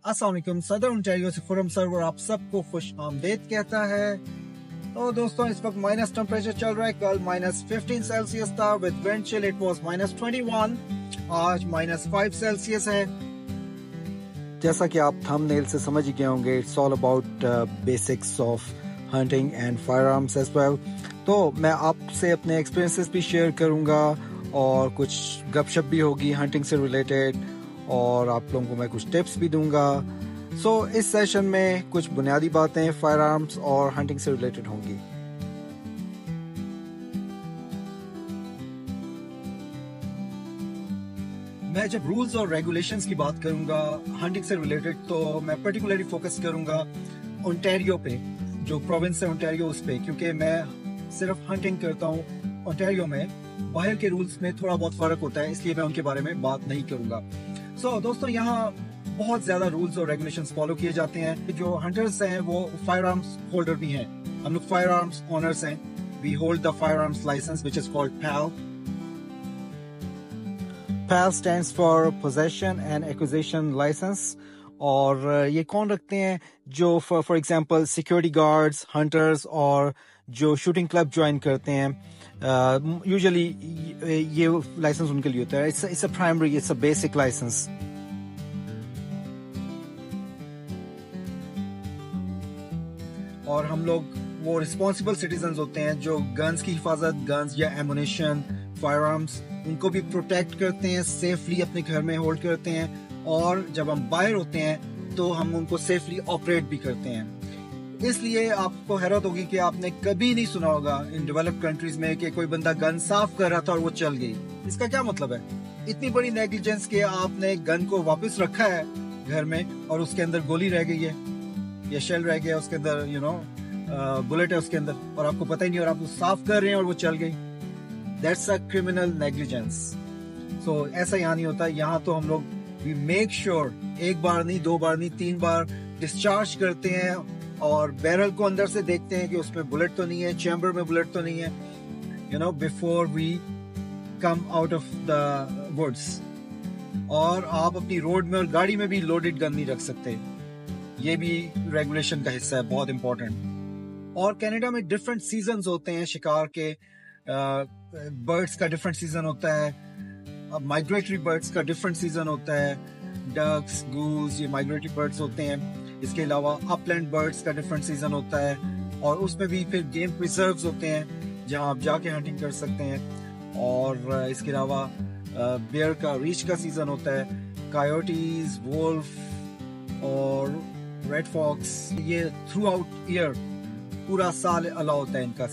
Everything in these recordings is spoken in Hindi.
अस्सलाम वालेकुम, सदर ओंटारियो से खुरम सर्वर आप सबको खुश आमदेद कहता है। तो दोस्तों इस वक्त माइनस टेम्परेचर चल रहा है। कल -15 सेल्सियस था with wind chill, it was -21। आज -5 सेल्सियस है। जैसा कि आप थंबनेल से समझ ही गए होंगे, it's all about basics of hunting and firearms as well. तो मैं आपसे अपने एक्सपीरियंसेस भी शेयर करूंगा और कुछ गपशप भी होगी हंटिंग से रिलेटेड, और आप लोगों को मैं कुछ टिप्स भी दूंगा। सो इस सेशन में कुछ बुनियादी बातें फायर आर्म्स और हंटिंग से रिलेटेड होंगी। मैं जब रूल्स और रेगुलेशंस की बात करूंगा हंटिंग से रिलेटेड, तो मैं पर्टिकुलरली फोकस करूंगा ओंटारियो पे, जो प्रोविंस है ओंटारियो उस पे, क्योंकि मैं सिर्फ हंटिंग करता हूँ ओंटारियो में। बाहर के रूल्स में थोड़ा बहुत फर्क होता है, इसलिए मैं उनके बारे में बात नहीं करूंगा। दोस्तों यहाँ बहुत ज्यादा रूल्स और रेगुलेशंस फॉलो किए जाते हैं। जो हंटर्स हैं वो फायर आर्म्स होल्डर भी हैं। हम लोग फायर आर्म्स ओनर्स हैं। We hold the firearms licence which is called PAL। PAL stands for possession and acquisition licence. और ये कौन रखते हैं? जो for example security guards, hunters और जो शूटिंग क्लब ज्वाइन करते हैं। यूजुअली ये लाइसेंस उनके लिए होता है। It's a primary, it's a basic licence. और हम लोग वो रिस्पॉन्सिबल सिटीजन होते हैं जो गन्स की हिफाजत, गन्स या एमुनेशन, फायर आर्म्स, उनको भी प्रोटेक्ट करते हैं, सेफली अपने घर में होल्ड करते हैं। और जब हम बाहर होते हैं तो हम उनको सेफली ऑपरेट भी करते हैं। इसलिए आपको हैरत होगी कि आपने कभी नहीं सुना होगा इन डेवलप्ड कंट्रीज में कि कोई बंदा गन साफ कर रहा था और वो चल गई। इसका क्या मतलब है? इतनी बड़ी नेग्लिजेंस कि आपने गन को वापस रखा है घर में और उसके अंदर गोली रह गई है या शेल रह गया उसके अंदर, बुलेट है उसके अंदर, और आपको पता ही नहीं, और आप साफ कर रहे हैं और वो चल गई। That's a criminal negligence. So ऐसा यहाँ नहीं होता। यहाँ तो हम लोग वी मेक श्योर एक बार नहीं, 2 बार नहीं, 3 बार डिस्चार्ज करते हैं और बैरल को अंदर से देखते हैं कि उसमें बुलेट तो नहीं है, चैम्बर में बुलेट तो नहीं है, before we come out of the woods. और आप अपनी रोड में और गाड़ी में भी लोडेड गन नहीं रख सकते। ये भी रेगुलेशन का हिस्सा है, बहुत इंपॉर्टेंट। और कनाडा में डिफरेंट सीजन्स होते हैं शिकार के। बर्ड्स का डिफरेंट सीजन होता है, माइग्रेटरी बर्ड्स का डिफरेंट सीजन होता है। डक्स, गूज, ये माइग्रेटरी बर्ड्स होते हैं। इसके अलावा अपलैंड बर्ड्स का डिफरेंट सीजन होता है, और उसमें भी फिर गेम प्रिजर्व्स होते हैं जहां आप जाके हंटिंग कर सकते हैं। और इसके अलावा बेयर का, रीच का सीजन होता है। कायोटीज, वोल्फ और रेड फॉक्स, ये थ्रू आउट ईयर पूरा साल अलाउ होता है इनका।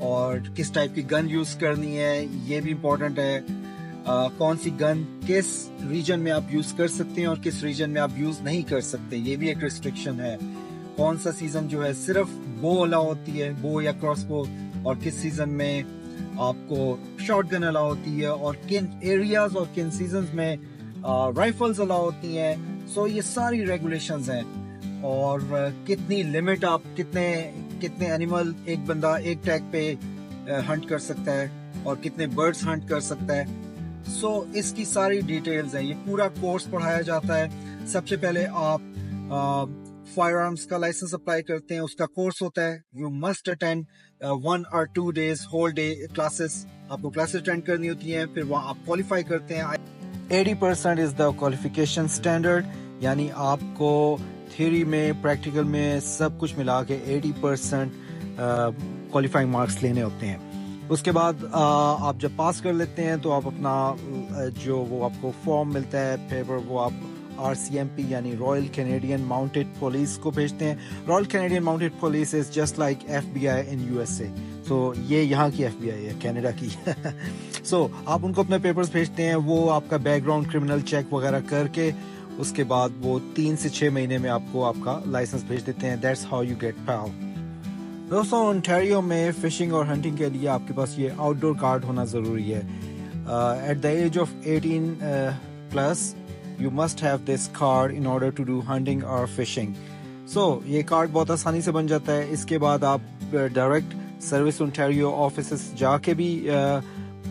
और किस टाइप की गन यूज करनी है ये भी इम्पोर्टेंट है। कौन सी गन किस रीजन में आप यूज कर सकते हैं और किस रीजन में आप यूज नहीं कर सकते, ये भी एक रिस्ट्रिक्शन है। कौन सा सीजन जो है सिर्फ बो अलाउ होती है, बो या क्रॉसबो, और किस सीजन में आपको शॉटगन अलाउ होती है, और किन एरियाज और किन सीजन्स में राइफल्स अलाउ होती हैं। सो ये सारी रेगुलेशंस हैं। और कितनी लिमिट, आप कितने एनिमल एक बंदा एक टैग पे हंट कर सकता है और कितने बर्ड्स हंट कर सकता है। इसकी सारी डिटेल्स हैं। ये पूरा कोर्स पढ़ाया जाता है। सबसे पहले आप फायर आर्म्स का लाइसेंस अप्लाई करते हैं, उसका कोर्स होता है। You must attend 1 or 2 days whole day classes. आपको क्लासेस अटेंड करनी होती हैं, फिर वहाँ आप क्वालिफाई करते हैं। 80% इज द क्वालिफिकेशन स्टैंडर्ड, यानी आपको थ्योरी में, प्रैक्टिकल में सब कुछ मिला के 80% क्वालिफाइंग मार्क्स लेने होते हैं। उसके बाद आप जब पास कर लेते हैं तो आप अपना जो वो आपको फॉर्म मिलता है, पेपर, वो आप RCMP यानी रॉयल कैनेडियन माउंटेड पुलिस को भेजते हैं। Royal Canadian mounted police is just like FBI in USA। ये यहाँ की FBI है, कनाडा की। आप उनको अपने पेपर्स भेजते हैं, वो आपका बैकग्राउंड क्रिमिनल चेक वगैरह करके उसके बाद वो 3 से 6 महीने में आपको आपका लाइसेंस भेज देते हैं। That's how you get PAL। दोस्तों ओंटारियो में फिशिंग और हंटिंग के लिए आपके पास ये आउटडोर कार्ड होना ज़रूरी है। At the age of 18+ you must have this card in order to do hunting और फिशिंग। ये कार्ड बहुत आसानी से बन जाता है। इसके बाद आप डायरेक्ट सर्विस ओंटारियो ऑफिस जाके भी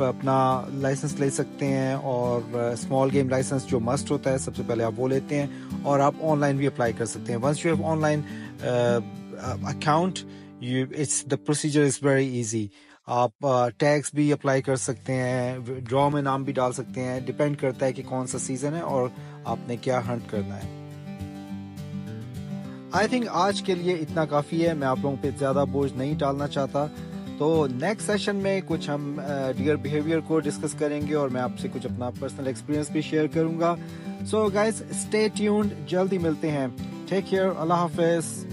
आप अपना लाइसेंस ले सकते हैं और स्मॉल गेम लाइसेंस जो मस्ट होता है सबसे पहले आप वो लेते हैं और आप ऑनलाइन भी अप्लाई कर सकते हैं. Once you have online account it's the procedure is very easy. आप टैक्स भी अप्लाई कर सकते हैं, ड्रॉ में नाम भी डाल सकते हैं. डिपेंड करता है कि कौन सा सीज़न है और आपने क्या हंट करना है. आई थिंक आज के लिए इतना काफ़ी है. मैं आप लोगों पे ज़्यादा बोझ नहीं डालना चाहता. तो नेक्स्ट सेशन में कुछ हम डियर बिहेवियर को डिस्कस करेंगे और मैं आपसे कुछ अपना पर्सनल एक्सपीरियंस भी शेयर करूंगा. सो गाइस स्टे ट्यून्ड, जल्दी मिलते हैं. टेक केयर, अल्लाह हाफिज़.